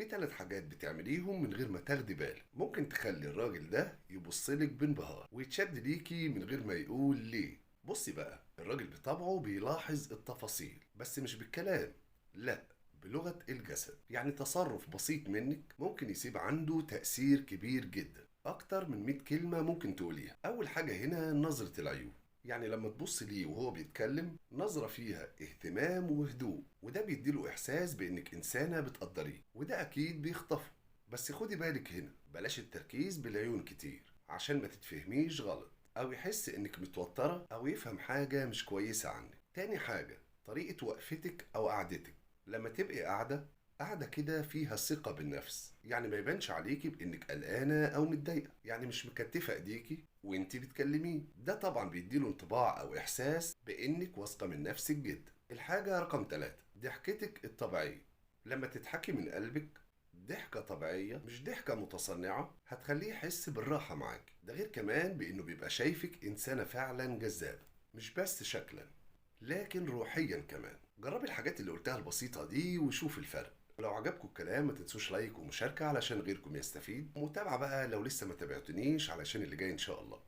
في 3 حاجات بتعمليهم من غير ما تاخدي بالك ممكن تخلي الراجل ده يبصلك بانبهار ويتشد ليكي من غير ما يقول ليه. بصي بقى، الراجل بطبعه بيلاحظ التفاصيل بس مش بالكلام، لا، بلغة الجسد. يعني تصرف بسيط منك ممكن يسيب عنده تأثير كبير جدا، أكتر من 100 كلمة ممكن تقوليها. أول حاجة هنا نظرة العيون. يعني لما تبص ليه وهو بيتكلم نظرة فيها اهتمام وهدوء، وده بيديله إحساس بإنك إنسانة بتقدريه، وده أكيد بيخطفه. بس خدي بالك هنا، بلاش التركيز بالعيون كتير عشان ما تتفهميش غلط أو يحس إنك متوترة أو يفهم حاجة مش كويسة عنك. تاني حاجة، طريقة وقفتك أو قعدتك. لما تبقي قاعدة كده فيها ثقة بالنفس، يعني ما يبانش عليكي بإنك قلقانة أو متضايقة، يعني مش مكتفة إيديكي وإنتي بتكلميه. ده طبعا بيديله انطباع أو إحساس بإنك واثقة من نفسك جدا. الحاجة رقم 3، ضحكتك الطبيعية. لما تضحكي من قلبك، ضحكة طبيعية مش ضحكة متصنعة، هتخليه يحس بالراحة معاك. ده غير كمان بإنه بيبقى شايفك إنسانة فعلا جذابة، مش بس شكلا لكن روحيا كمان. جربي الحاجات اللي قلتها البسيطة دي وشوف الفرق. لو عجبكم الكلام ما تنسوش لايك ومشاركة علشان غيركم يستفيد، ومتابعة بقى لو لسه ما تابعتنيش علشان اللي جاي إن شاء الله.